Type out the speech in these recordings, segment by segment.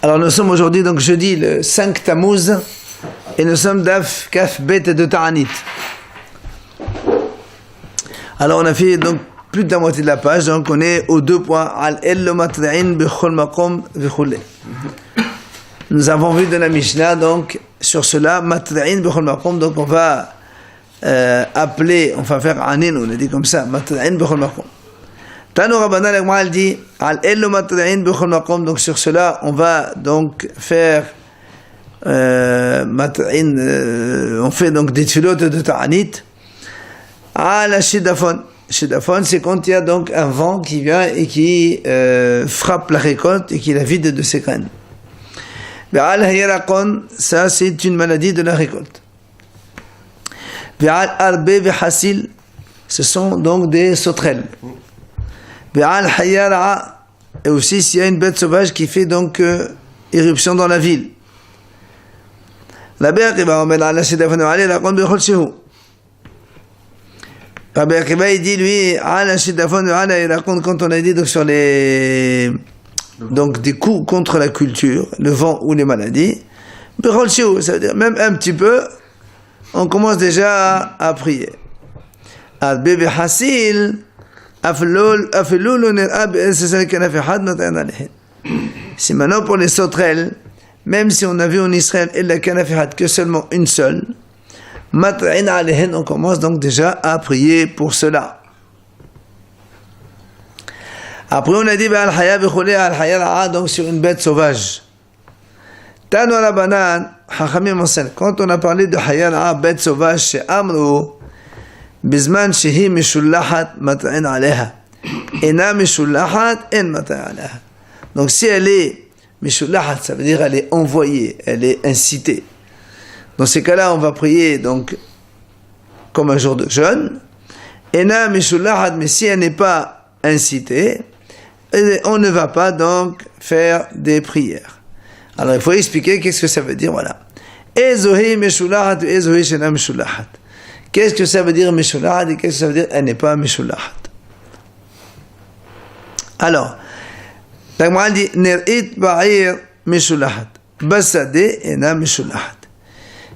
Alors nous sommes aujourd'hui donc jeudi le 5 Tammuz et nous sommes Daf Kaf Bet de Ta'anit. Alors on a fait donc plus de la moitié de la page, donc on est aux 2 points. Al-El matra'in bechol makom vechule. Nous avons vu de la Mishnah donc sur cela matra'in bechol makom, donc on va appeler, on va faire anin, on a dit comme ça, matra'in bechol makom. Tano Rabbanan l'Agma dit al-El matra'in bechol makom, donc sur cela on va donc faire matra'in, on fait donc des tfilot de ta'anit. La shidafon. Shidafon, c'est quand il y a donc un vent qui vient et qui frappe la récolte et qui la vide de ses graines. Be'al hayrakon, ça c'est une maladie de la récolte. Be'al arbe be'hasil, ce sont donc des sauterelles. Be'al hayara, et aussi s'il y a une bête sauvage qui fait donc éruption dans la ville. La bête qui va remettre à la shidafon be'al hayrakon be'chol shehu. Rabbi Akiva il dit lui quand on a dit donc sur les donc des coups contre la culture, le vent ou les maladies, ça veut dire même un petit peu on commence déjà à prier. Si maintenant pour les sauterelles, même si on a vu en Israël et la kanafehat que seulement une seule, on commence donc déjà à prier pour cela. Après on a dit donc sur une bête sauvage. Quand on a parlé de hayara, bête sauvage, chez Amru, bizman shehi mishullahat mat'in aleha. Ena mishullahat en mat'in aleha. Donc si elle est mishullahat, ça veut dire elle est envoyée, elle est incitée. Dans ces cas-là, on va prier donc comme un jour de jeûne. Ena mishullahat, mais si elle n'est pas incitée, on ne va pas donc faire des prières. Alors il faut expliquer qu'est-ce que ça veut dire, voilà. Ezohi mishullahat, ezohi shena mishullahat. Qu'est-ce que ça veut dire mishullahat et qu'est-ce que ça veut dire elle n'est pas mishullahat. Alors, la Gemara dit ner'it ba'ir mishullahat, basade ena mishullahat.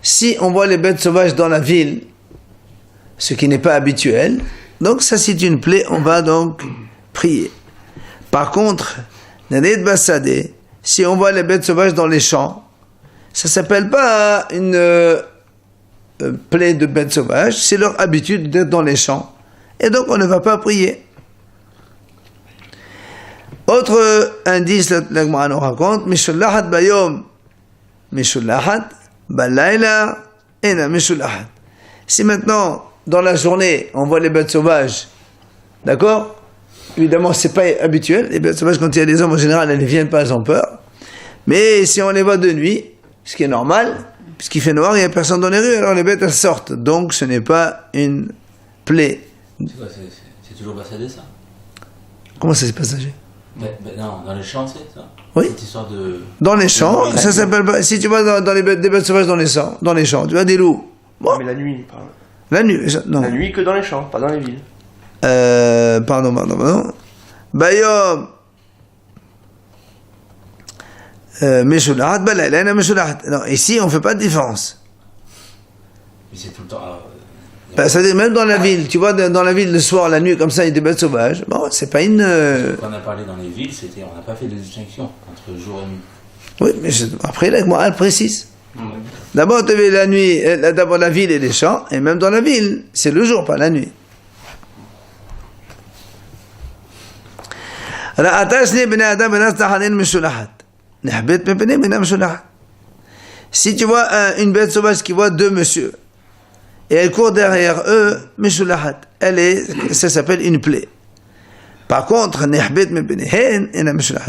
Si on voit les bêtes sauvages dans la ville, ce qui n'est pas habituel, donc ça c'est une plaie, on va donc prier. Par contre, si on voit les bêtes sauvages dans les champs, ça s'appelle pas une plaie de bêtes sauvages, c'est leur habitude d'être dans les champs, et donc on ne va pas prier. Autre indice, la Gemara nous raconte, Mishullahat bayom, Mishullahat Balayla ena mishullahat. Si maintenant, dans la journée, on voit les bêtes sauvages, d'accord? Évidemment, c'est pas habituel. Les bêtes sauvages, quand il y a des hommes, en général, elles ne viennent pas, elles ont peur. Mais si on les voit de nuit, ce qui est normal, puisqu'il fait noir, il n'y a personne dans les rues, alors les bêtes, elles sortent. Donc, ce n'est pas une plaie. C'est quoi, c'est toujours passager, ça? Comment ça, c'est passager? Non, dans les champs, c'est ça? Oui. Cette histoire de... Dans les champs, ça s'appelle pas... Si tu vas dans les bêtes, des bêtes sauvages dans les champs, tu vois des loups. Bon. Mais la nuit, pardon. La nuit, non. La nuit que dans les champs, pas dans les villes. Pardon. Bayom. Meshullahat, balayla, meshullahat. Non, ici, on ne fait pas de différence. Mais c'est tout le temps... C'est-à-dire, même dans la ville, tu vois, dans la ville, le soir, la nuit, comme ça, il y a des bêtes sauvages. Bon, c'est pas une... Quand on a parlé dans les villes, on n'a pas fait de distinction entre jour et nuit. Oui, mais après, là, moi, elle précise. D'abord, tu avais la nuit, d'abord la ville et les champs, et même dans la ville, c'est le jour, pas la nuit. Si tu vois une bête sauvage qui voit 2 messieurs, et elle court derrière eux, ça s'appelle une plaie. Par contre,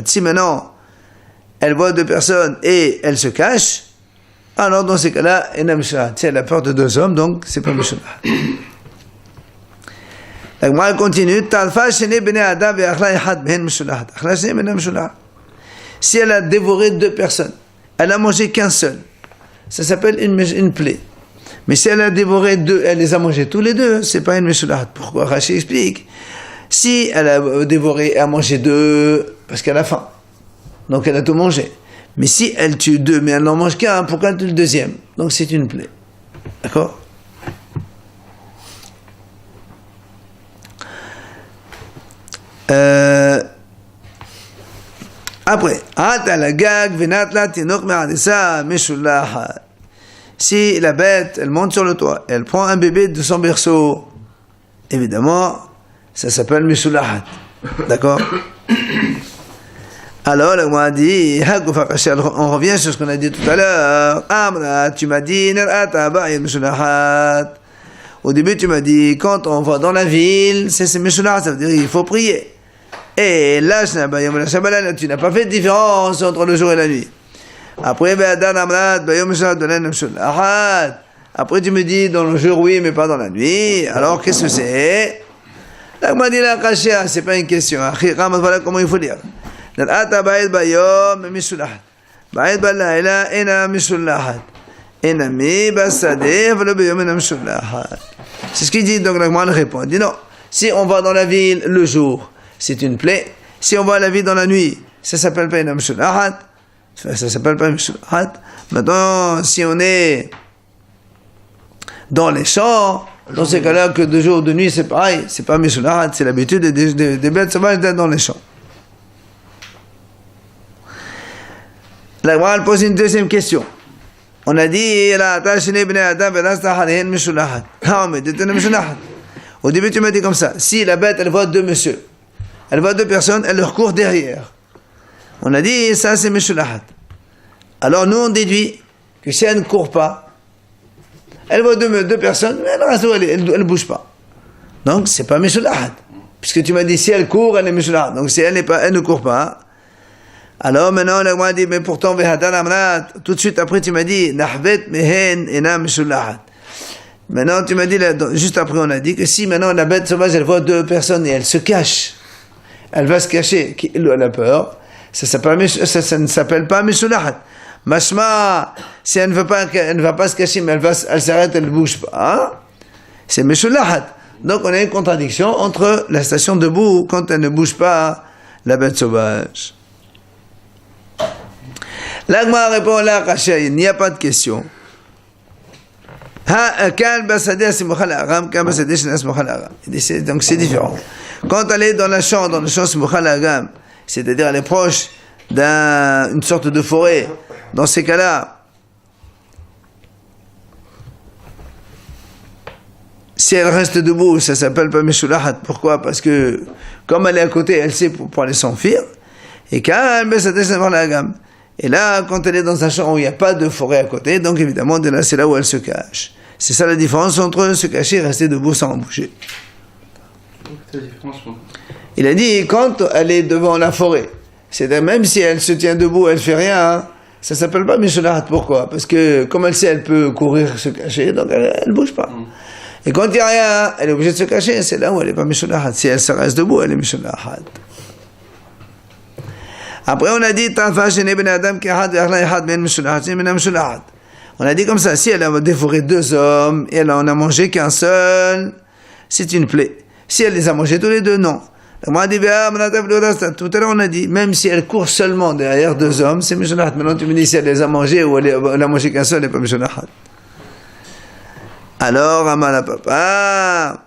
si maintenant elle voit 2 personnes et elle se cache, alors dans ces cas-là, si elle a peur de 2 hommes, donc c'est pas mishullahat. La Gemara continue, si elle a dévoré 2 personnes, elle a mangé qu'un seul, ça s'appelle une plaie. Mais si elle a dévoré 2, elle les a mangés tous les 2, c'est pas une mishullahat. Pourquoi? Rashi explique. Si elle a dévoré et a mangé 2, parce qu'elle a faim. Donc elle a tout mangé. Mais si elle tue deux, mais elle n'en mange qu'un, pourquoi elle tue le deuxième? Donc c'est une plaie. D'accord? Après, si la bête, elle monte sur le toit, elle prend un bébé de son berceau, évidemment, ça s'appelle Mishulahat. D'accord? Alors, on a dit, on revient sur ce qu'on a dit tout à l'heure. Amra, tu m'as dit, au début, tu m'as dit, quand on va dans la ville, c'est Mishulahat, ça veut dire il faut prier. Et là, tu n'as pas fait de différence entre le jour et la nuit. Après, après tu me dis dans le jour oui, mais pas dans la nuit. Alors qu'est-ce que c'est? Là, on m'a dit la kashia, c'est pas une question. Voilà comment il faut dire. C'est ce qu'il dit, donc la Gemara répond. Il dit non, si on va dans la ville le jour, c'est une plaie. Si on va à la ville dans la nuit, ça s'appelle pas une mishulahat. Ça s'appelle pas une mishulahat. Maintenant, si on est dans les champs, dans ces cas-là, que de jour ou de nuit, c'est pareil. C'est pas mishulahat, c'est l'habitude des bêtes sauvages d'être dans les champs. La Gemara pose une deuxième question. On a dit, au début, tu m'as dit comme ça. Si la bête, elle voit deux messieurs, elle voit deux personnes, elle leur court derrière. On a dit, ça c'est Mishulahat. Alors nous, on déduit que si elle ne court pas, elle voit deux personnes, mais le reste, elle ne bouge pas. Donc, c'est pas Mishulahat. Puisque tu m'as dit, si elle court, elle est Mishulahat. Donc, si elle ne court pas, alors maintenant, on a dit, mais pourtant, tout de suite après, tu m'as dit, Nahbet mehen ena Mishulahat. Maintenant, tu m'as dit, juste après, on a dit que si maintenant la bête sauvage, elle voit deux personnes et elle se cache, elle va se cacher, elle a peur, ça ne s'appelle pas Mishulahat. Mashma, si elle ne va pas se cacher, mais elle s'arrête, elle ne bouge pas, c'est Mishulahat. Donc on a une contradiction entre la station debout quand elle ne bouge pas, la bête sauvage. L'Agma répond là, il n'y a pas de question. Donc c'est différent. Quand elle est dans le champ Smukhal Agam, c'est-à-dire elle est proche d'une sorte de forêt, dans ces cas-là, si elle reste debout, ça s'appelle pas Mishulahat. Pourquoi? Parce que comme elle est à côté, elle sait pour aller s'enfuir. Et et là, quand elle est dans un champ où il n'y a pas de forêt à côté, donc évidemment, de là, c'est là où elle se cache. C'est ça la différence entre se cacher et rester debout sans bouger. Il a dit, quand elle est devant la forêt, c'est-à-dire même si elle se tient debout, elle fait rien, ça s'appelle pas Mishulahat. Pourquoi? Parce que comme elle sait, elle peut courir, se cacher, donc elle bouge pas. Et quand il n'y a rien, elle est obligée de se cacher, c'est là où elle n'est pas Mishulahat. Si elle se reste debout, elle est Mishulahat. Après, on a dit, on a dit comme ça, si elle a dévoré deux hommes, et elle en a mangé qu'un seul, c'est une plaie. Si elle les a mangés tous les deux, non. Tout à l'heure, on a dit, même si elle court seulement derrière deux hommes, c'est Mishulahat. Maintenant, tu me dis si elle les a mangés ou elle a mangé qu'un seul, elle n'est pas Mishulahat. Alors, Amala Papa,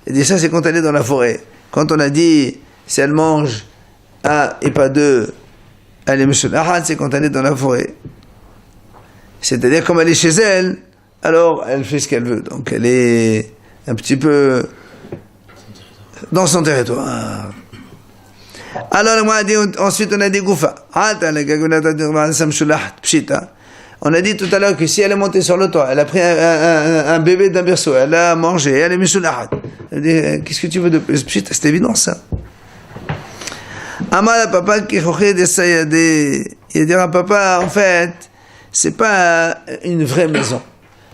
il dit ça, c'est quand elle est dans la forêt. Quand on a dit, si elle mange un et pas deux, elle est Mishulahat, c'est quand elle est dans la forêt. C'est-à-dire, comme elle est chez elle, alors elle fait ce qu'elle veut. Donc elle est un petit peu dans son territoire. Alors ensuite on a dit Goufa. On a dit tout à l'heure que si elle est montée sur le toit, elle a pris un bébé d'un berceau, elle a mangé, elle est Mishulahat. Elle dit, qu'est-ce que tu veux de plus? Pshita, c'est évident ça. Amala papa qui il dira papa, en fait, c'est pas une vraie maison.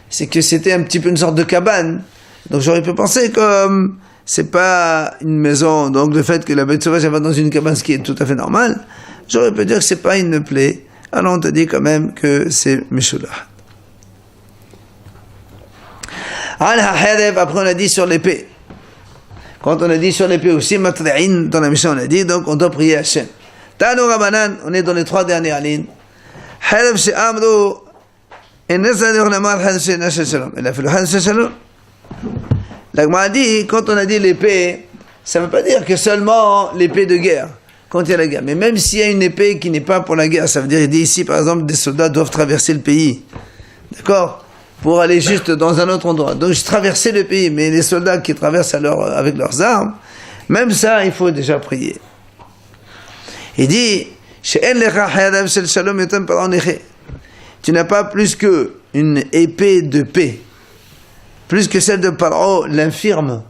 C'est que c'était un petit peu une sorte de cabane. Donc j'aurais pu penser comme c'est pas une maison, donc le fait que la bête sauvage va dans une cabane, ce qui est tout à fait normal, j'aurais pu dire que c'est pas une plaie. Alors on te dit quand même que c'est Mishulahat. Après on a dit sur l'épée. Quand on a dit sur l'épée aussi, matra'in, dans la mission on a dit, donc on doit prier Hachem. Tanu Rabanan, on est dans les 3 dernières lignes. Halab she'amru, et nesadur namar hadab she'nashal shalom. Il a fait le hadab shalom. La Gemara dit, quand on a dit l'épée, ça ne veut pas dire que seulement l'épée de guerre, quand il y a la guerre. Mais même s'il y a une épée qui n'est pas pour la guerre, ça veut dire, il dit ici, par exemple, des soldats doivent traverser le pays. D'accord ? Pour aller juste dans un autre endroit. Donc, je traversais le pays, mais les soldats qui traversent avec leurs armes, même ça, il faut déjà prier. Il dit, tu n'as pas plus qu'une épée de paix, plus que celle de Paro, l'infirme.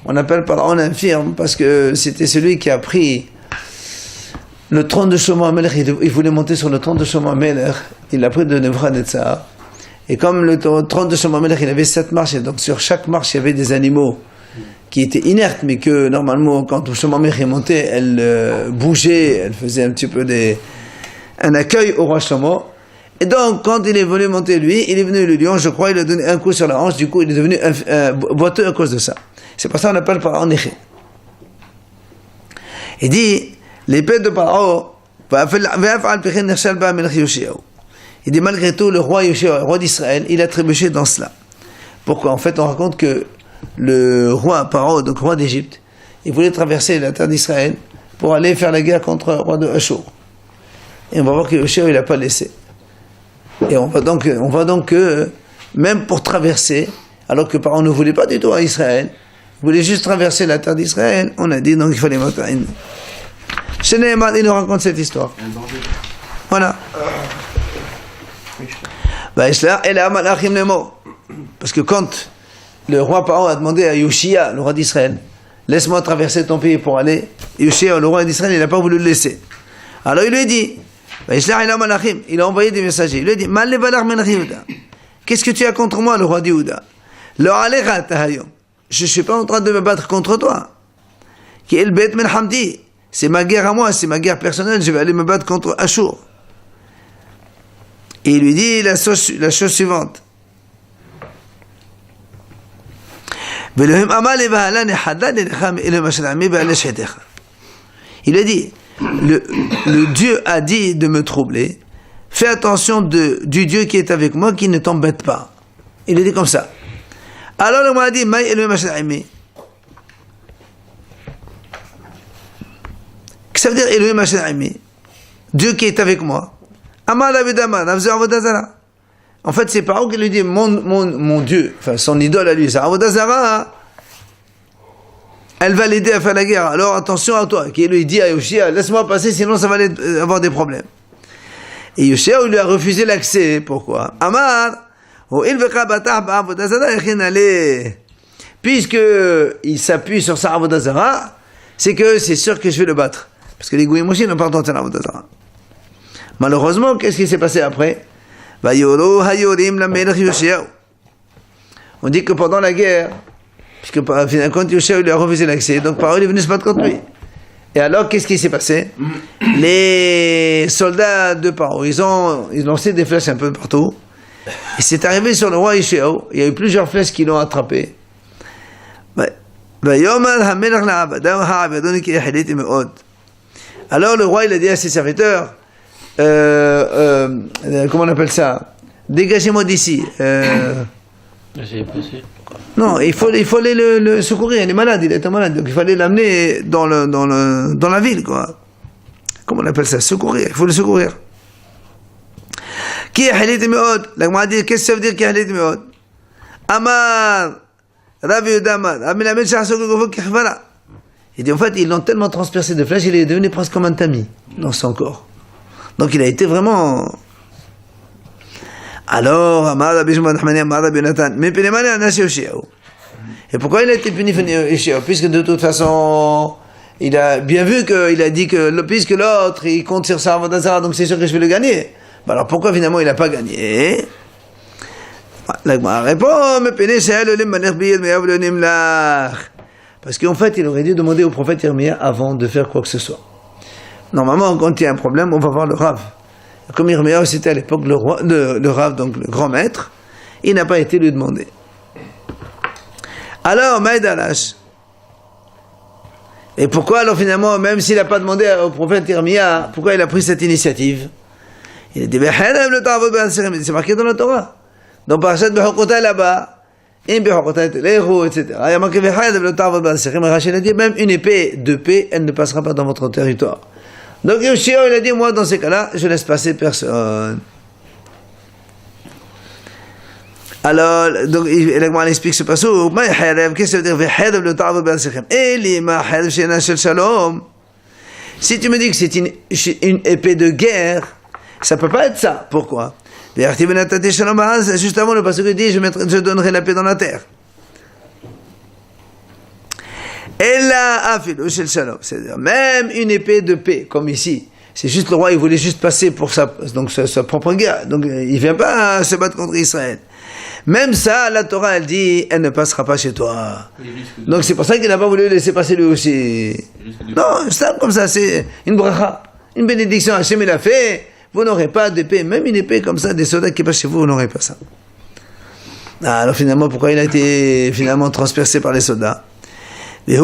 On appelle Paro l'infirme parce que c'était celui qui a pris le trône de Shlomo HaMelech. Il voulait monter sur le trône de Shlomo HaMelech. Il l'a pris de Nebuchadnezzar. Et comme le trône de Shlomo HaMelech, il avait 7 marches, et donc sur chaque marche, il y avait des animaux qui étaient inertes, mais que normalement, quand Shlomo HaMelech est monté, elles bougeaient, elles faisaient un petit peu un accueil au roi Shlomo. Et donc, quand il est venu monter lui, il est venu le lion, je crois, il a donné un coup sur la hanche, du coup, il est devenu boiteux à cause de ça. C'est pour ça qu'on appelle Paro Neché. Il dit, l'épée de Paro, il dit, malgré tout, le roi Yoshia, le roi d'Israël, il a trébuché dans cela. Pourquoi ? En fait, on raconte que le roi Paro, donc roi d'Égypte, il voulait traverser la terre d'Israël pour aller faire la guerre contre le roi de Ashur. Et on va voir que Yoshia, il n'a pas laissé. Et on voit donc que, même pour traverser, alors que Paro ne voulait pas du tout à Israël, il voulait juste traverser la terre d'Israël, on a dit donc il fallait monter. Shneimad, il nous raconte cette histoire. Voilà. Parce que quand le roi Paro a demandé à Yoshia, le roi d'Israël, laisse-moi traverser ton pays pour aller, Yoshia, le roi d'Israël, il n'a pas voulu le laisser. Alors il lui a dit, il a envoyé des messagers. Il lui a dit, qu'est-ce que tu as contre moi, le roi d'Yehuda? Je ne suis pas en train de me battre contre toi. C'est ma guerre à moi, c'est ma guerre personnelle, je vais aller me battre contre Ashur. Et il lui dit la chose suivante. Il lui a dit, le Dieu a dit de me troubler, fais attention du Dieu qui est avec moi, qui ne t'embête pas. Il a dit comme ça. Alors le m'a dit, qu'est-ce que ça veut dire Elohim Hashem Aimi? Dieu qui est avec moi. En fait, c'est Paro qui lui dit, mon Dieu, enfin son idole à lui, c'est Avodah Zara, elle va l'aider à faire la guerre. Alors attention à toi. Qui lui dit à Yoshia, laisse-moi passer, sinon ça va avoir des problèmes. Et Yoshia lui a refusé l'accès. Pourquoi? Amar, puisque il s'appuie sur sa Avodah Zara, c'est que c'est sûr que je vais le battre. Parce que les Gouyim aussi n'ont pas entendu la Avodah Zara. Malheureusement, qu'est-ce qui s'est passé après? On dit que pendant la guerre, puisque quand Yoshia lui a refusé l'accès, donc Paro est venu se battre contre lui. Et alors, qu'est-ce qui s'est passé? Les soldats de Paro, ils ont lancé des flèches un peu partout. Et c'est arrivé sur le roi Yoshia, il y a eu plusieurs flèches qui l'ont attrapé. Alors le roi, il a dit à ses serviteurs, comment on appelle ça? Dégagez-moi d'ici. Non, il faut aller le secourir, il est malade, il est malade, donc il fallait l'amener dans la ville, quoi. Comment on appelle ça? Secourir, il faut le secourir. Qui est Halit Meod? La Gemara dit, qu'est-ce que ça veut dire qui est Halit Meod? Amar, Ravi Udamar, Aminamen Shahasok Kifara. Il dit, en fait, ils l'ont tellement transpercé de flèches, il est devenu presque comme un tamis dans son corps. Donc il a été vraiment... Alors, Amar Rabbi Shimon Hamani, Amar Rabbi Nathan, mais Pénémane a naché Yoshia. Et pourquoi il a été puni Yoshia? Puisque de toute façon, il a bien vu qu'il a dit que puisque l'autre, il compte sur sa Avodah Zara, donc c'est sûr que je vais le gagner. Bah alors pourquoi finalement il n'a pas gagné? La Gemara répond, mais Péné, c'est le Maner Biyad, mais Avle Nimlach. Parce qu'en fait, il aurait dû demander au prophète Yirmiyah avant de faire quoi que ce soit. Normalement, quand il y a un problème, on va voir le Rav. Comme Yirmiyah, c'était à l'époque le Rav, donc le grand maître, il n'a pas été lui demander. Alors, Maïd Alash, Et pourquoi alors finalement, même s'il n'a pas demandé au prophète Irmia, pourquoi il a pris cette initiative? Il a dit, c'est marqué dans la Torah. Dans Parashat Bechokotai là-bas, etc. Il y a marqué, Rachel a dit, même une épée de paix, elle ne passera pas dans votre territoire. Donc Yoshia, il a dit, moi dans ces cas-là, je laisse passer personne. Alors, donc, il explique ce passage. Qu'est-ce que ça veut dire? Si tu me dis que c'est une épée de guerre, ça peut pas être ça. Pourquoi? Juste avant le passage dit, je donnerai la paix dans la terre. Et là, c'est-à-dire même une épée de paix, comme ici. C'est juste le roi, il voulait juste passer pour sa propre guerre. Donc, il vient pas se battre contre Israël. Même ça, la Torah, elle dit, elle ne passera pas chez toi. Donc c'est pour ça qu'il n'a pas voulu laisser passer lui aussi. Non, c'est comme ça, c'est une bracha, une bénédiction. Hachem il a fait, vous n'aurez pas d'épée, même une épée comme ça, des soldats qui passent chez vous, vous n'aurez pas ça. Alors finalement, pourquoi il a été finalement transpercé par les soldats? Mais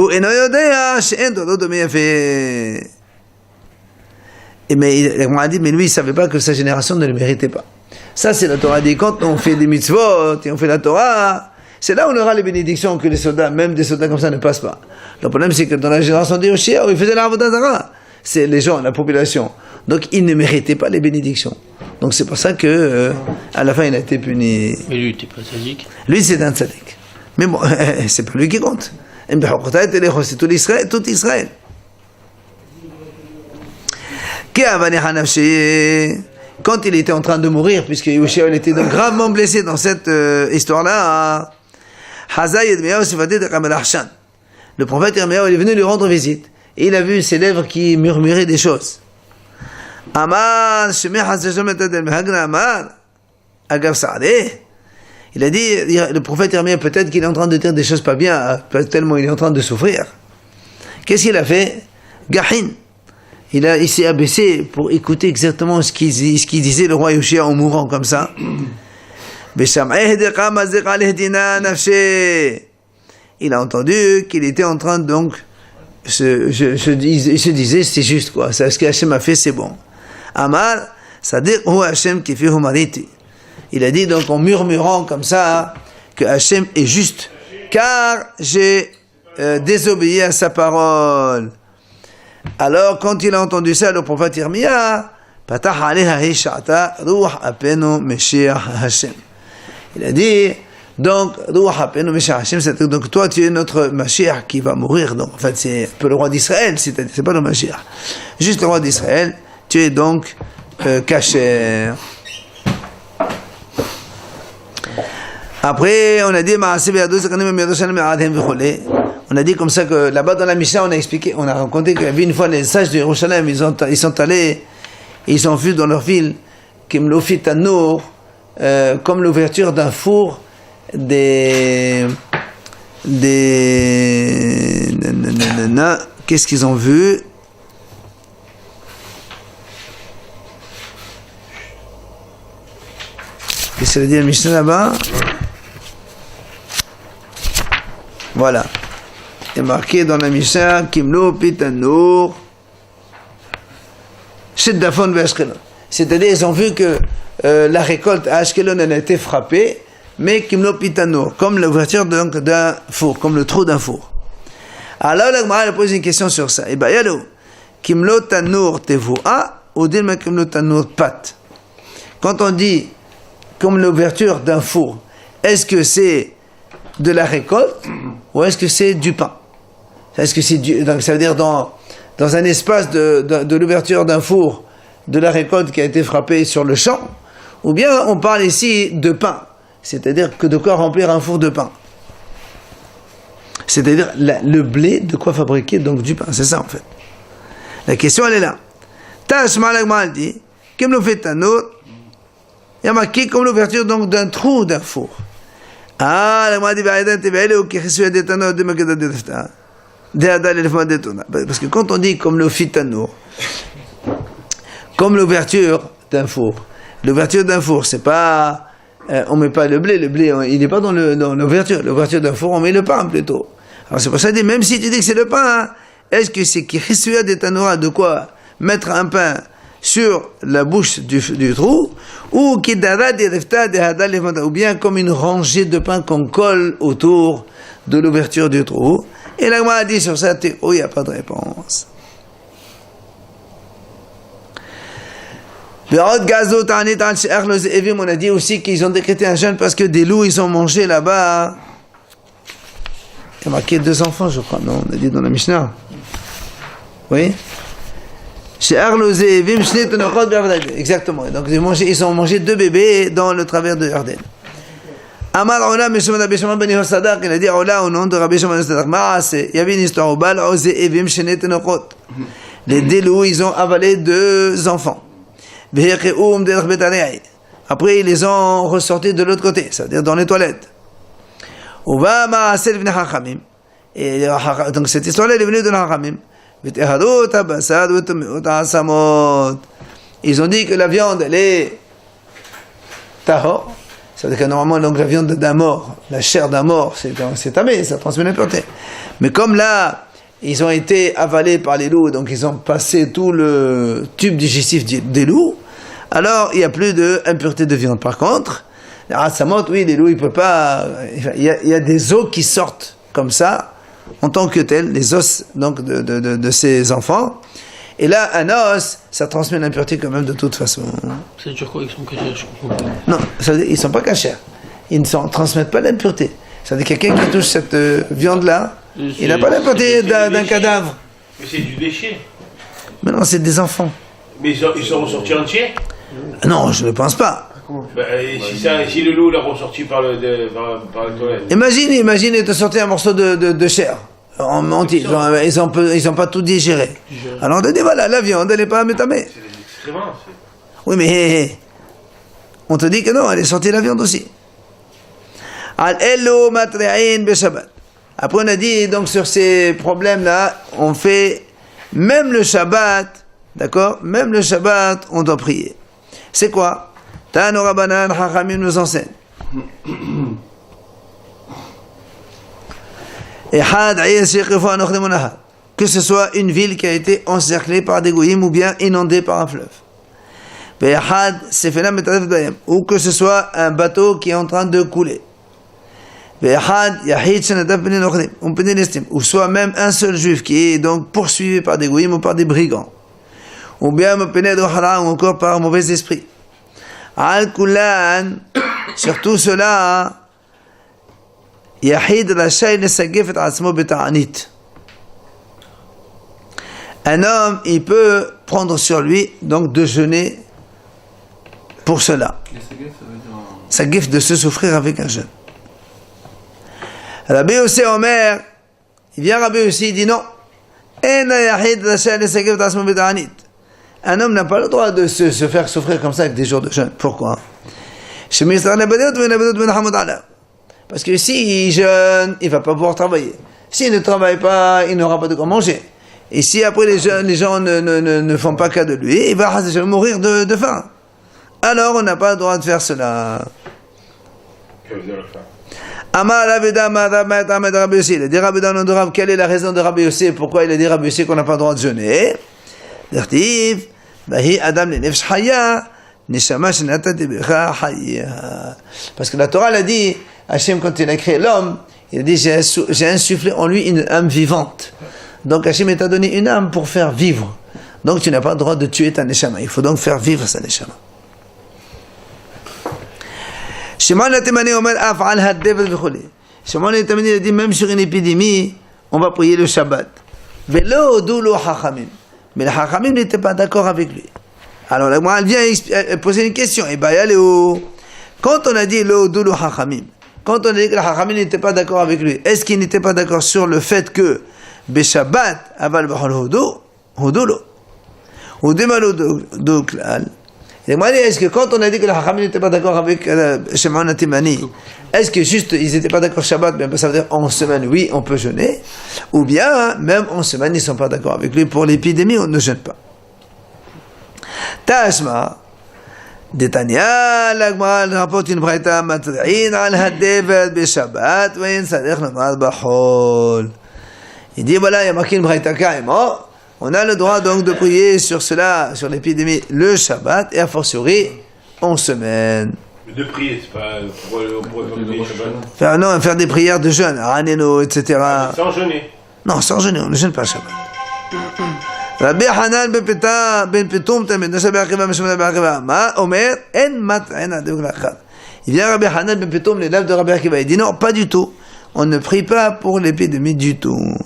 il m'a dit, mais lui, il ne savait pas que sa génération ne le méritait pas. Ça, c'est la Torah dit, quand on fait des mitzvot et on fait la Torah, c'est là où on aura les bénédictions que les soldats, même des soldats comme ça, ne passent pas. Le problème, c'est que dans la génération de Yoshia, où ils faisaient la Avodah Zarah, c'est les gens, la population. Donc, ils ne méritaient pas les bénédictions. Donc, c'est pour ça que, à la fin, il a été puni. Mais lui, il n'était pas tzaddik. Lui, c'est un tzaddik. Mais bon, c'est pas lui qui compte. C'est tout Israël. Tout Israël. Quand il était en train de mourir, puisque Yoshia était donc gravement blessé dans cette histoire-là, le prophète Yirmiyahu est venu lui rendre visite. Et il a vu ses lèvres qui murmuraient des choses. Il a dit, le prophète Yirmiyahu, peut-être qu'il est en train de dire des choses pas bien, tellement il est en train de souffrir. Qu'est-ce qu'il a fait? Gahin. Il s'est abaissé pour écouter exactement ce qu'il disait le roi Yoshia en mourant comme ça. Il a entendu qu'il était en train donc, il se disait c'est juste quoi, ce que Hachem a fait c'est bon. Amar, c'est-à-dire Hachem qui fait humanité. Il a dit donc en murmurant comme ça que Hachem est juste, car j'ai désobéi à sa parole. Alors, quand il a entendu ça, le prophète Yirmiyahu, il a dit, donc, c'est donc toi tu es notre Mashiach qui va mourir. Donc, en fait, c'est un peu le roi d'Israël, c'est pas le Mashiach. Juste le roi d'Israël, tu es donc kasher. Après, on a dit, on a dit comme ça que là-bas dans la Mishnah, on a expliqué, on a raconté qu'il y avait une fois les sages de Yerushalayim, ils sont allés, ils ont vu dans leur ville, Kimlofit Anour, comme l'ouverture d'un four, qu'est-ce qu'ils ont vu? Qu'est-ce que ça veut dire, Mishnah là-bas? Voilà. Il est marqué dans la Mishnah, Kimlo Pitanour, Sheddafon Ashkelon. C'est-à-dire, ils ont vu que la récolte à Ashkelon, elle a été frappée, mais Kimlo Pitanour, comme l'ouverture d'un four, comme le trou d'un four. Alors, la Gemara pose une question sur ça. Et bien, yalou, Kimlo Tanour Tevoa, ou Dilma Kimlo Tanour Pat. Quand on dit comme l'ouverture d'un four, est-ce que c'est de la récolte ou est-ce que c'est du pain? Est-ce que c'est donc ça veut dire dans un espace de l'ouverture d'un four de la récolte qui a été frappée sur le champ, ou bien on parle ici de pain, c'est-à-dire que de quoi remplir un four de pain, c'est-à-dire le blé, de quoi fabriquer donc du pain, c'est ça en fait. La question elle est là. Tashma l'agmal dit, comme le fait Tanour, il y a marqué comme l'ouverture donc d'un trou d'un four. Ah, l'agmal dit, parce que quand on dit comme le fitanour, comme l'ouverture d'un four, c'est pas, on met pas le blé, il n'est pas dans l'ouverture d'un four, on met le pain plutôt. Alors c'est pour ça que même si tu dis que c'est le pain, est-ce que c'est qui chisuya de tanora, de quoi mettre un pain sur la bouche du trou, ou kidara de refta de hadal levanta, ou bien comme une rangée de pain qu'on colle autour de l'ouverture du trou. Et la Gemara a dit sur ça, il n'y a pas de réponse. On a dit aussi qu'ils ont décrété un jeûne parce que des loups ils ont mangé là-bas. Il y a marqué 2 enfants, je crois, non? On a dit dans la Mishnah. Oui? Exactement. Donc ils ont mangé 2 bébés dans le travers de Yarden. Amar Ola, Meshama Rabbi Shimon ben Yosadaq, il a dit Ola au nom de Rabbi Shimon ben Yosadaq. Il y avait une histoire au bal, les deux loups ils ont avalé 2 enfants. Après, ils les ont ressortis de l'autre côté, c'est-à-dire dans les toilettes. Et donc cette histoire-là, elle est venue de l'Hachamim. Ils ont dit que la viande, elle est tahor. C'est-à-dire que normalement, donc, la viande d'un mort, la chair d'un mort, c'est tamé, ça transmet l'impureté. Mais comme là, ils ont été avalés par les loups, donc ils ont passé tout le tube digestif des loups, alors il n'y a plus d'impureté de viande. Par contre, ça montre, oui, les loups, ils ne peuvent pas... Il y a des os qui sortent comme ça, en tant que tels, les os donc, de ces enfants. Et là, un os, ça transmet l'impureté quand même de toute façon. Ça veut dire quoi, ils sont cachés? Je comprends pas. Non, ça veut dire, ils ne sont pas cachés. Ils ne transmettent pas l'impureté. Ça veut dire quelqu'un qui touche cette viande-là, il n'a pas l'impureté d'un cadavre. Mais c'est du déchet. Mais non, c'est des enfants. Mais ils sont ressortis entiers? Non, je ne pense pas. Bah, si le loup l'a ressorti par la toilette. Imagine, il te sortait un morceau de chair. En entier. Ils n'ont pas tout digéré. Alors on te dit, voilà, la viande, elle n'est pas métamée. C'est des excréments. Oui, mais on te dit que non, elle est sortie la viande aussi. Après, on a dit, donc sur ces problèmes-là, on fait même le Shabbat, d'accord? Même le Shabbat, on doit prier. C'est quoi? Tano Rabbanan, Chachamim nous enseigne. Que ce soit une ville qui a été encerclée par des goyim ou bien inondée par un fleuve. Ou que ce soit un bateau qui est en train de couler. Ou soit même un seul juif qui est donc poursuivi par des goyim ou par des brigands. Ou bien ou encore par un mauvais esprit. Surtout cela, un homme, il peut prendre sur lui donc de jeûner pour cela. Sagif, de se souffrir avec un jeûne. Rabbi Yossi Omer, il vient Rabbi Yossi, il dit non. Un homme n'a pas le droit de se faire souffrir comme ça avec des jours de jeûne. Pourquoi? Parce que s'il jeûne, il ne va pas pouvoir travailler. S'il ne travaille pas, il n'aura pas de quoi manger. Et si après les gens ne font pas cas de lui, il va mourir de faim. Alors on n'a pas le droit de faire cela. Quelle est la raison de Rabbi Yossi? Pourquoi il a dit Rabbi Yossi qu'on n'a pas le droit de jeûner? Parce que la Torah l'a dit, Hachem, quand il a créé l'homme, il a dit j'ai insufflé en lui une âme vivante. Donc Hachem t'a donné une âme pour faire vivre. Donc tu n'as pas le droit de tuer ta neshama. Il faut donc faire vivre sa neshama. Shimon Atemani Omer Af'al Haddevet V'choli. Shimon Atemani a dit même sur une épidémie, on va prier le Shabbat. Velo Odu Lo Chachamim. Mais les Chachamim n'étaient pas d'accord avec lui. Alors là, moi, elle vient poser une question. Et bah, quand on a dit Lo Odu Lo Chachamim, quand on a dit que les Chachamim n'étaient pas d'accord avec lui, est-ce qu'ils n'étaient pas d'accord sur le fait que Beshabbat Aval B'chol Hudu Lo Hudu Malo Do Klal? Et moi, est-ce que quand on a dit que les Chachamim n'étaient pas d'accord avec Shimon Atemani, est-ce que juste ils n'étaient pas d'accord Shabbat, mais ça veut dire en semaine, oui, on peut jeûner, ou bien même en semaine, ils ne sont pas d'accord avec lui pour l'épidémie, on ne jeûne pas. Tashma, Detania, l'Agma, rapporte une braïta, Matri'in al Haddevet Beshabbat, Vein Sadech Nomad Bachol. Il dit voilà, il y a marqué une braïta carrément. On a le droit donc de prier sur cela, sur l'épidémie, le Shabbat, et a fortiori, en semaine. De prier, c'est pas pour prier Shabbat. Faire des prières de jeûne, Raneno, etc. Sans jeûner. Non, sans jeûner, on ne jeûne pas le Shabbat. Rabbi Hanan ben Petum Tamid Nasha Be'achiva Meshemana Be'achiva Ma Omer En Mat'en Adem Lachad. Il vient Rabbi Hanan ben Petum, l'élève de Rabbi Akiva, il dit non, pas du tout. On ne prie pas pour l'épidémie du tout.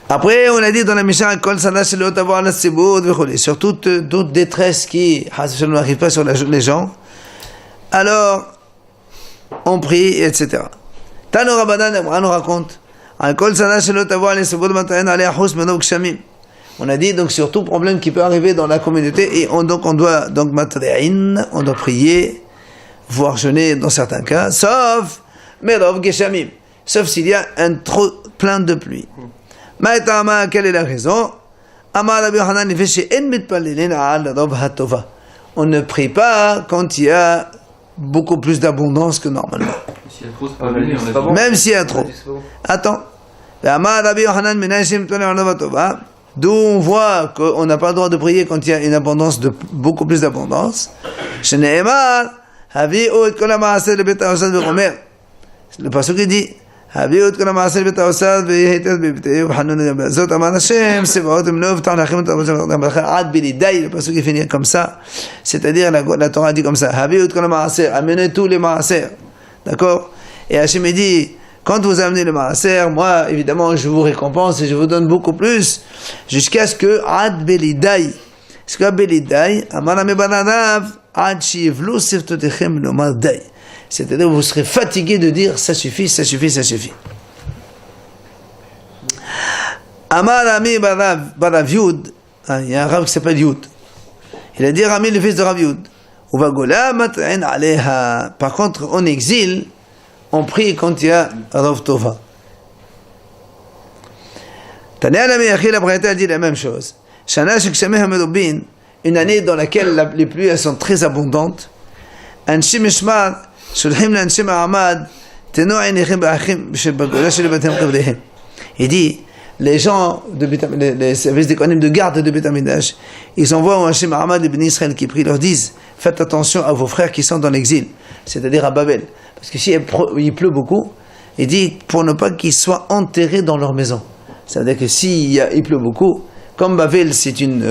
Après, on a dit dans la Mishnah, Kol Sana Shelo Tavo la Tzibur Vecholi, sur toute détresse qui n'arrive pas sur les gens, alors on prie, etc. Tano Rabbanan, on nous raconte. On a dit donc sur tout problème qui peut arriver dans la communauté et on doit prier, voire jeûner dans certains cas, sauf merov geshamim, sauf s'il y a un trop plein de pluie. Ma'etama, quelle est la raison? On ne prie pas quand il y a beaucoup plus d'abondance que normalement. Même s'il y a trop. Attends. D'où on voit qu'on n'a pas le droit de prier quand il y a une abondance de beaucoup plus d'abondance. Le pasuk qui dit le pasuk qui finit comme ça, c'est-à-dire la Torah dit comme ça, amenez tous les maaser, d'accord? Et Hachem dit, quand vous amenez le maaser, moi évidemment je vous récompense et je vous donne beaucoup plus, jusqu'à ce que ad belidai, ce que belidai amarame bananav ad shivlu siftotechem lomar dai, c'est-à-dire vous serez fatigué de dire ça suffit, ça suffit, ça suffit. Amarami barav Yud, il y a un rab qui s'appelle Yud, il a dit Rami le fils de Rav Yud, uvagola mat'en aleha, par contre en exil on prie quand il y a Rav Tova. Tania Lami Achil Abraïta dit la même chose. Shana Shekshameh Merubin, une année dans laquelle les pluies elles sont très abondantes. Anshim Mishmar, Shulhim Lanshim Ahmad, Teno Einechem Ba'achim, Shebagola Shelebatem Kavdehem. Il dit, les gens, les services des Kohanim de garde de Beth Amikdash, ils envoient un Hashem Ahmad, les bénis Israël qui prient, leur disent, faites attention à vos frères qui sont dans l'exil, c'est-à-dire à Babel. Parce que si il pleut beaucoup, il dit pour ne pas qu'ils soient enterrés dans leur maison. Ça veut dire que il pleut beaucoup, comme Babel c'est une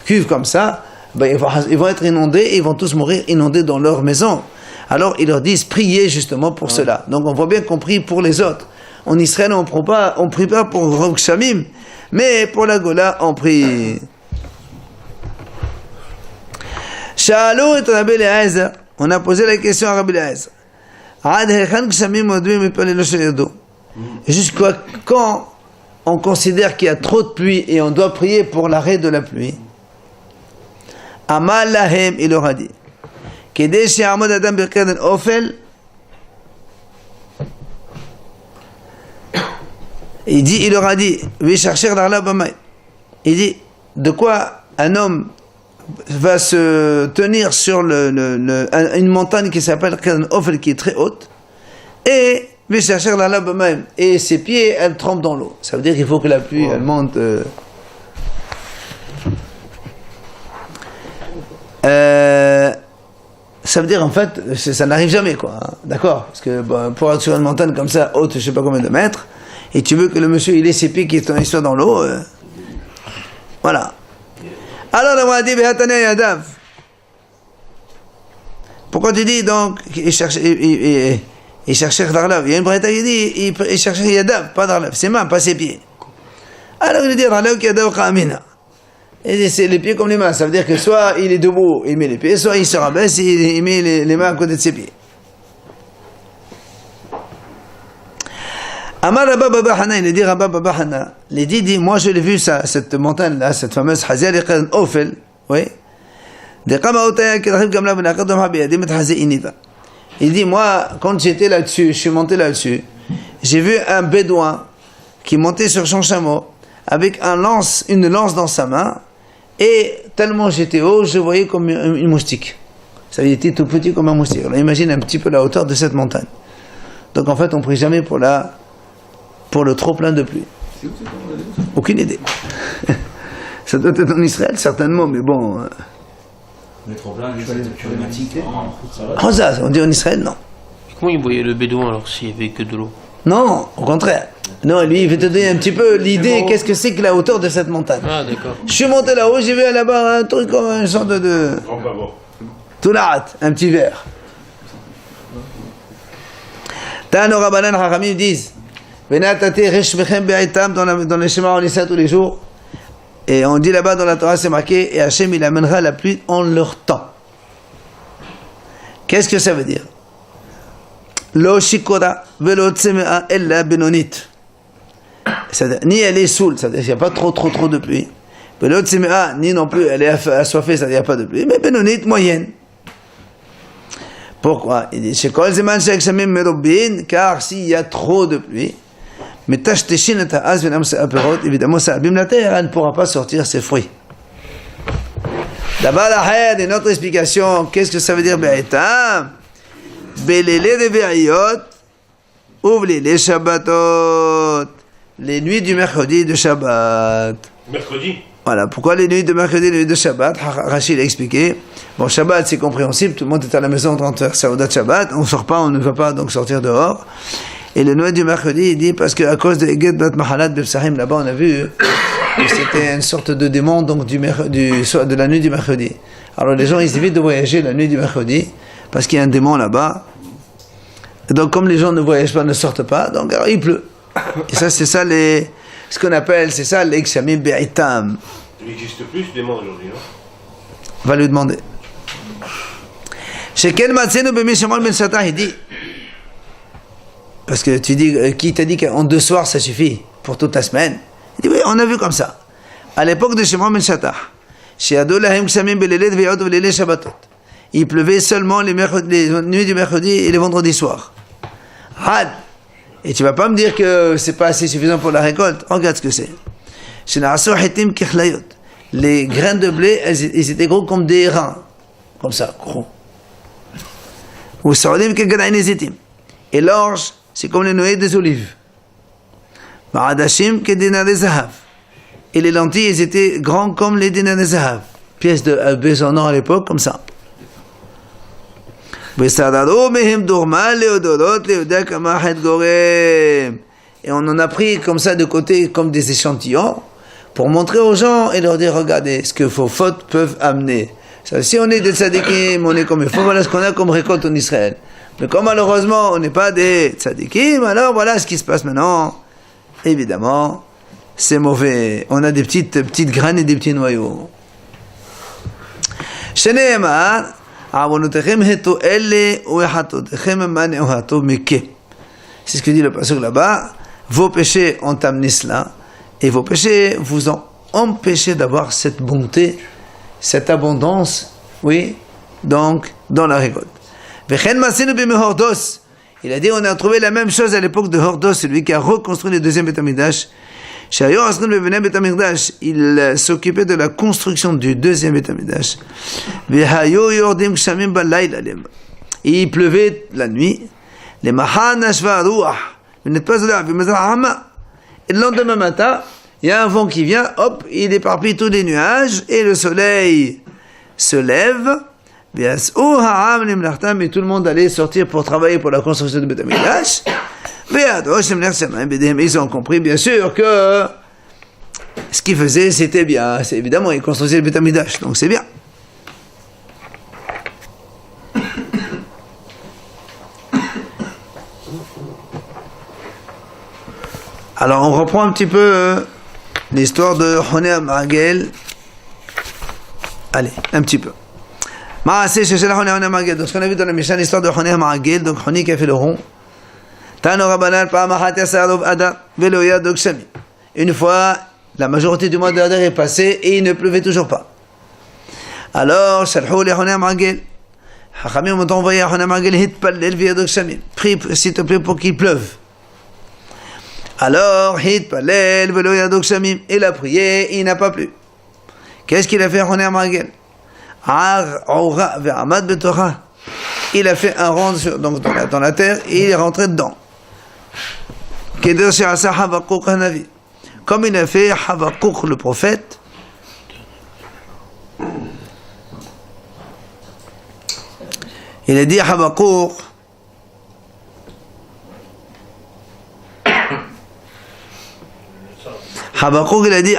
cuve comme ça, ben ils vont être inondés et ils vont tous mourir inondés dans leur maison. Alors ils leur disent priez justement pour cela. Donc on voit bien qu'on prie pour les autres. En Israël on prie pas pour Rav Shamim, mais pour la Gola on prie. Shalou et Rabbi Eliezer, on a posé la question à Rabbi Eliezer. Jusqu'à quand on considère qu'il y a trop de pluie et on doit prier pour l'arrêt de la pluie? Amal lahem, il leur a dit, il leur a dit, il dit, de quoi un homme va se tenir sur une montagne qui s'appelle Ofel, qui est très haute, et ses pieds, elles trempent dans l'eau. Ça veut dire qu'il faut que la pluie, elle monte. Ça veut dire en fait, ça n'arrive jamais, quoi. Hein, d'accord? Parce que pour être sur une montagne comme ça, haute, je sais pas combien de mètres, et tu veux que le monsieur il ait ses pieds qui soient dans l'eau, voilà. Alors on a dit Yadav. Pourquoi tu dis donc il cherchait Darlav? Il y a une braïta qui dit il cherchait Yadav, pas Darlav, ses mains, pas ses pieds. Alors il dit Darlav Yadav Khamina. Et c'est les pieds comme les mains, ça veut dire que soit il est debout, il met les pieds, soit il se rabaisse et il met les mains à côté de ses pieds. Amar Rabba Baba Hana, il dit Rabba Baba Hana, il dit, moi je l'ai vu ça, cette montagne-là, cette fameuse Hazia Liqan Ofel, oui. Il dit, moi, quand j'étais là-dessus, je suis monté là-dessus, j'ai vu un bédouin qui montait sur son chameau avec une lance dans sa main, et tellement j'étais haut, je voyais comme une moustique. Ça, il était tout petit comme un moustique. Alors imagine un petit peu la hauteur de cette montagne. Donc en fait, on prie jamais pour le trop plein de pluie. Aucune idée. Ça doit être en Israël, certainement, mais bon. Le trop plein, c'est problématique. Oh, ça, on dit en Israël, non. Et comment il voyait le bédouin alors s'il n'y avait que de l'eau? Non, au contraire. Non, lui, il veut te donner un petit peu l'idée, qu'est-ce que c'est que la hauteur de cette montagne. Ah, d'accord. Je suis monté là-haut, j'ai vu là-bas un truc comme un genre de Grand pavot. tout la un petit verre. Tano Rabbanan Hachamim disent, Venatati Reshmechem Be'aitam, dans les schémas on lit ça tous les jours. Et on dit là-bas dans la Torah, c'est marqué, et Hachem il amènera la pluie en leur temps. Qu'est-ce que ça veut dire? Lo shikora velo tsemea ella benonit. C'est-à-dire, ni elle est saoule, c'est-à-dire qu'il n'y a pas trop de pluie. Velo tsemea, ni non plus elle est assoiffée, c'est-à-dire qu'il n'y a pas de pluie. Mais benonit, moyenne. Pourquoi? Il dit, Shekol zeman she'akshamim merobin, car s'il y a trop de pluie, mais tashteshin et ha'az venam se'aperot, évidemment ça abîme la terre, elle ne pourra pas sortir ses fruits. D'abord la haine, une autre explication, qu'est-ce que ça veut dire be'etam? Belele de ve'ayot, ouvre les shabbatot, les nuits du mercredi de Shabbat. Mercredi. Voilà, pourquoi les nuits de mercredi et les nuits de Shabbat? Rachid a expliqué. Bon, Shabbat c'est compréhensible, tout le monde est à la maison en train de faire Saoudat Shabbat, on ne sort pas, on ne va pas donc sortir dehors. Et le nuit du mercredi, il dit, parce qu'à cause de Eged Bat Mahalat Bepsahim, là-bas on a vu que c'était une sorte de démon donc de la nuit du mercredi. Alors les gens ils évitent de voyager la nuit du mercredi, parce qu'il y a un démon là-bas. Et donc comme les gens ne voyagent pas, ne sortent pas, donc alors il pleut. Et ça c'est ça ce qu'on appelle, c'est ça l'examim be'itam. Il n'existe plus ce démon aujourd'hui, non? Va lui demander. Shekel matzenu b'mi Shimon ben Shattah, il dit, parce que tu dis, qui t'a dit qu'en 2 soirs ça suffit pour toute la semaine? Il dit oui, on a vu comme ça. À l'époque de Shimon ben Shattah, il pleuvait seulement les nuits du mercredi et les vendredis soirs. Had. Et tu vas pas me dire que c'est pas assez suffisant pour la récolte. Regarde ce que c'est. Les graines de blé, ils étaient gros comme des reins. Comme ça, gros. Et l'orge, c'est comme les noyaux des olives. Et les lentilles, ils étaient grands comme les dinar de zahav. Pièces de baiser en or à l'époque, comme ça. Et on en a pris comme ça de côté, comme des échantillons, pour montrer aux gens et leur dire, regardez, ce que vos fautes peuvent amener. Ça, si on est des tzadikim, on est comme il faut, voilà ce qu'on a comme récolte en Israël. Mais comme malheureusement on n'est pas des tzadikim, alors voilà ce qui se passe maintenant. Évidemment, c'est mauvais. On a des petites graines et des petits noyaux. C'est ce que dit le pasuk là-bas. Vos péchés ont amené cela, et vos péchés vous ont empêché d'avoir cette bonté, cette abondance, oui, donc dans la récolte. Il a dit, on a trouvé la même chose à l'époque de Hordos, celui qui a reconstruit le deuxième Beth Amikdash. Il s'occupait de la construction du deuxième Beth Amikdash. Et il pleuvait la nuit. Et le lendemain matin, il y a un vent qui vient, hop, il éparpille tous les nuages, et le soleil se lève. Et tout le monde allait sortir pour travailler pour la construction du Beth Amikdash. Ils ont compris bien sûr que ce qu'ils faisaient c'était bien. C'est évidemment ils construisaient le Beth Amikdash, donc c'est bien. Alors on reprend un petit peu l'histoire de Honé Amagel. Allez, un petit peu. Donc ce qu'on a vu dans la Mishnah, l'histoire de Honé Amagel, donc Honé qui a fait le rond. Une fois, la majorité du mois de Hadar est passée et il ne pleuvait toujours pas. Alors, Chachamim ont envoyé à Honé Amagel, prie s'il te plaît pour qu'il pleuve. Alors, il a prié, il n'a pas plu. Qu'est-ce qu'il a fait Honé Amagel? Il a fait un rond donc dans la terre et il est rentré dedans. Comme il a fait Habakkuk le prophète. Il a dit à Habakkuk, il a dit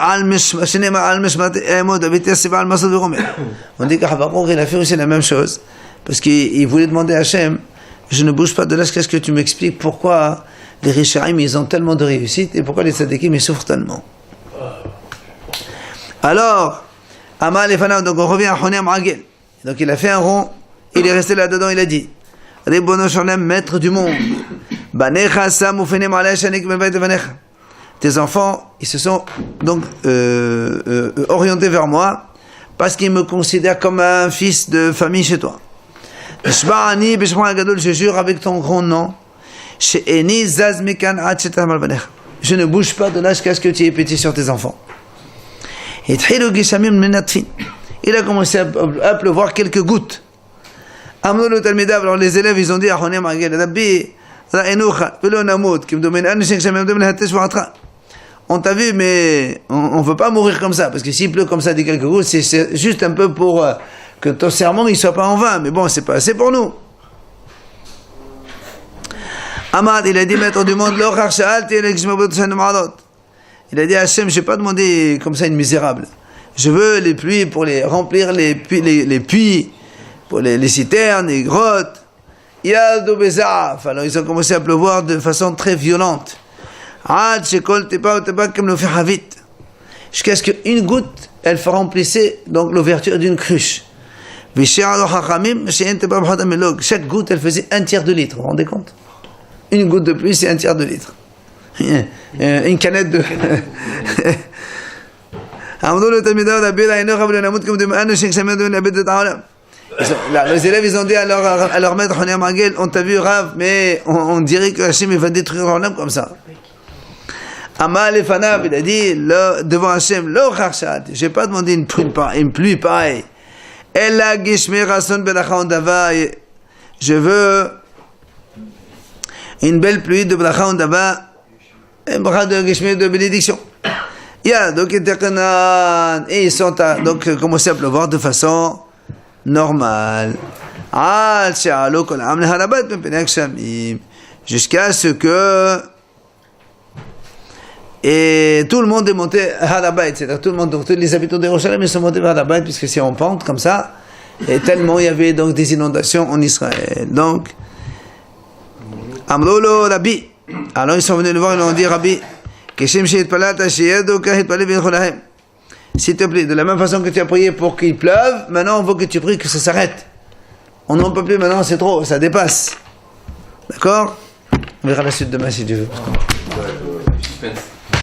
on dit qu'Habakkuk il a fait aussi la même chose parce qu'il voulait demander à Hachem, je ne bouge pas de là jusqu'à ce que tu m'expliques pourquoi les Rishaim ils ont tellement de réussite et pourquoi les Tzadikim ils souffrent tellement. Alors Amal et Fanav, donc on revient à Honem Agel, donc il a fait un rond, il est resté là-dedans, il a dit Ribono Shalem, maître du monde, Banecha Sam Ufenem Alei Shanik Mebayt Banecha. Tes enfants, ils se sont donc orientés vers moi parce qu'ils me considèrent comme un fils de famille chez toi. Je jure avec ton grand nom, je ne bouge pas de là jusqu'à ce que tu aies pitié sur tes enfants. Il a commencé à pleuvoir quelques gouttes. Alors les élèves, ils ont dit on t'a vu, mais on ne veut pas mourir comme ça, parce que s'il pleut comme ça des quelques gouttes, c'est juste un peu pour que ton serment ne soit pas en vain, mais bon, c'est pas assez pour nous. Ahmad, il a dit, maître du monde, il a dit à Hachem, je n'ai pas demandé comme ça une misérable. Je veux les pluies pour les remplir les puits, pour les citernes, les grottes. Alors ils ont commencé à pleuvoir de façon très violente. Jusqu'à ce qu'une goutte, elle remplissait donc l'ouverture d'une cruche. Chaque goutte, elle faisait 1/3 de litre, vous vous rendez compte? Une goutte de pluie, c'est 1/3 de litre. Une canette de... Les élèves, ils ont dit à leur maître, on t'a vu Rav, mais on dirait que Hachem va détruire leur âme comme ça. Amal et Fanav, il a dit devant Hachem, je n'ai pas demandé une pluie pareille. Je veux une belle pluie de bracha ondava, une bracha de bénédiction. Donc ils sont donc commencé à pleuvoir de façon normale. Jusqu'à ce que et tout le monde est monté à Harabayt, c'est-à-dire tout le monde, donc tous les habitants de Yerushalayim sont montés vers Harabayt puisque c'est en pente comme ça, et tellement il y avait donc des inondations en Israël. Donc Amrolo Rabbi, alors ils sont venus le voir, ils lui ont dit Rabbi, s'il te plaît, de la même façon que tu as prié pour qu'il pleuve, maintenant on veut que tu pries que ça s'arrête. On n'en peut plus maintenant, c'est trop, ça dépasse. D'accord? On verra la suite demain si tu veux.